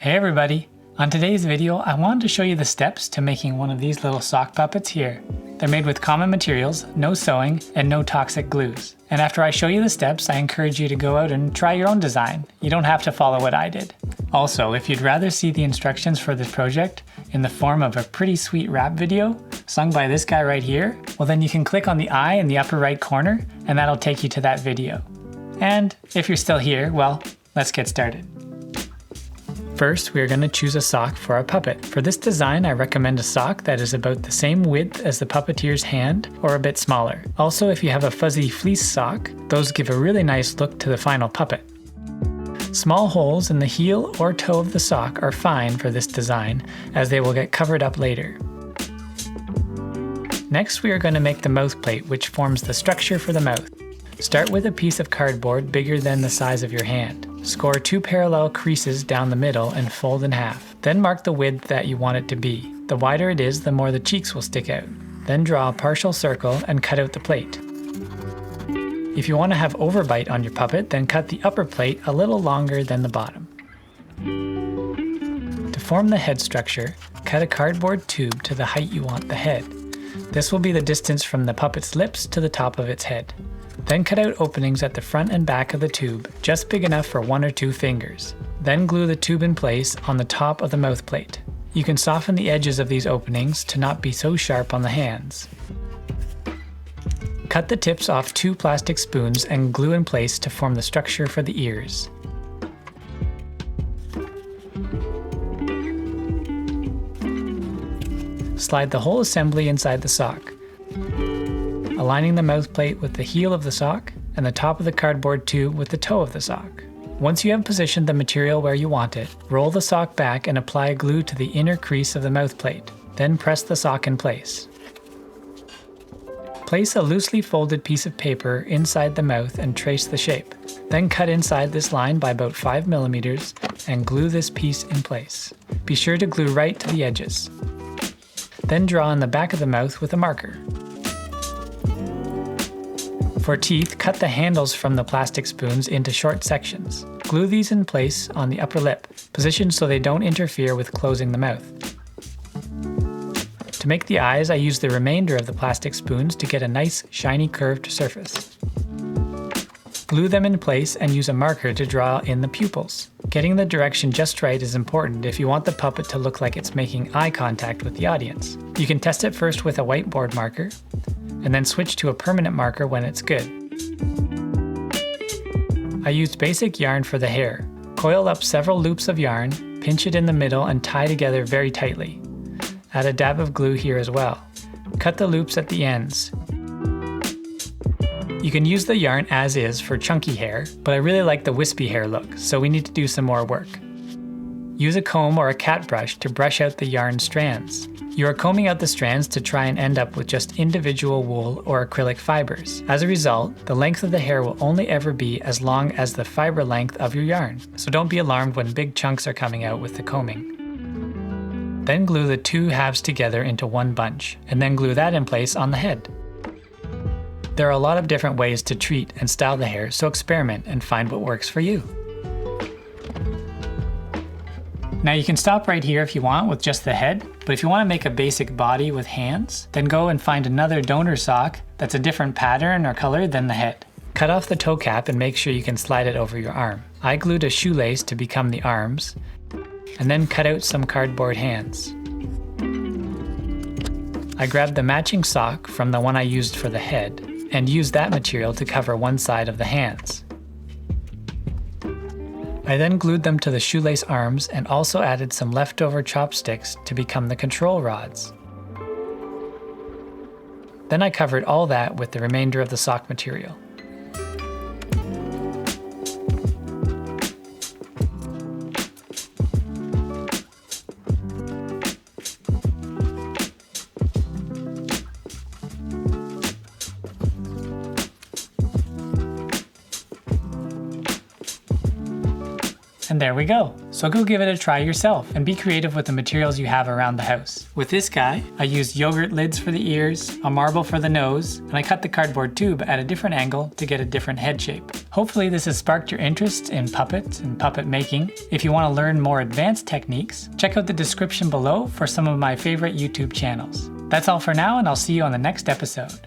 Hey everybody! On today's video, I wanted to show you the steps to making one of these little sock puppets here. They're made with common materials, no sewing, and no toxic glues. And after I show you the steps, I encourage you to go out and try your own design. You don't have to follow what I did. Also, if you'd rather see the instructions for this project in the form of a pretty sweet rap video, sung by this guy right here, well then you can click on the eye in the upper right corner, and that'll take you to that video. And if you're still here, well, let's get started. First, we are going to choose a sock for our puppet. For this design, I recommend a sock that is about the same width as the puppeteer's hand or a bit smaller. Also, if you have a fuzzy fleece sock, those give a really nice look to the final puppet. Small holes in the heel or toe of the sock are fine for this design, as they will get covered up later. Next, we are going to make the mouth plate, which forms the structure for the mouth. Start with a piece of cardboard bigger than the size of your hand. Score 2 parallel creases down the middle and fold in half. Then mark the width that you want it to be. The wider it is, the more the cheeks will stick out. Then draw a partial circle and cut out the plate. If you want to have overbite on your puppet, then cut the upper plate a little longer than the bottom. To form the head structure, cut a cardboard tube to the height you want the head. This will be the distance from the puppet's lips to the top of its head. Then cut out openings at the front and back of the tube, just big enough for 1 or 2 fingers. Then glue the tube in place on the top of the mouth plate. You can soften the edges of these openings to not be so sharp on the hands. Cut the tips off 2 plastic spoons and glue in place to form the structure for the ears. Slide the whole assembly inside the sock, aligning the mouth plate with the heel of the sock and the top of the cardboard tube with the toe of the sock. Once you have positioned the material where you want it, roll the sock back and apply glue to the inner crease of the mouth plate. Then press the sock in place. Place a loosely folded piece of paper inside the mouth and trace the shape. Then cut inside this line by about 5 mm and glue this piece in place. Be sure to glue right to the edges. Then draw on the back of the mouth with a marker. For teeth, cut the handles from the plastic spoons into short sections. Glue these in place on the upper lip, positioned so they don't interfere with closing the mouth. To make the eyes, I use the remainder of the plastic spoons to get a nice, shiny curved surface. Glue them in place and use a marker to draw in the pupils. Getting the direction just right is important if you want the puppet to look like it's making eye contact with the audience. You can test it first with a whiteboard marker, and then switch to a permanent marker when it's good. I used basic yarn for the hair. Coil up several loops of yarn, pinch it in the middle and tie together very tightly. Add a dab of glue here as well. Cut the loops at the ends. You can use the yarn as is for chunky hair, but I really like the wispy hair look, so we need to do some more work. Use a comb or a cat brush to brush out the yarn strands. You are combing out the strands to try and end up with just individual wool or acrylic fibers. As a result, the length of the hair will only ever be as long as the fiber length of your yarn, so don't be alarmed when big chunks are coming out with the combing. Then glue the 2 halves together into one bunch, and then glue that in place on the head. There are a lot of different ways to treat and style the hair, so experiment and find what works for you. Now you can stop right here if you want with just the head, but if you want to make a basic body with hands, then go and find another donor sock that's a different pattern or color than the head. Cut off the toe cap and make sure you can slide it over your arm. I glued a shoelace to become the arms, and then cut out some cardboard hands. I grabbed the matching sock from the one I used for the head, and used that material to cover one side of the hands. I then glued them to the shoelace arms and also added some leftover chopsticks to become the control rods. Then I covered all that with the remainder of the sock material. And And there we go. So go give it a try yourself and be creative with the materials you have around the house. With this guy, I used yogurt lids for the ears, a marble for the nose, and I cut the cardboard tube at a different angle to get a different head shape. Hopefully this has sparked your interest in puppets and puppet making. If you want to learn more advanced techniques, check out the description below for some of my favorite YouTube channels. That's all for now, and I'll see you on the next episode.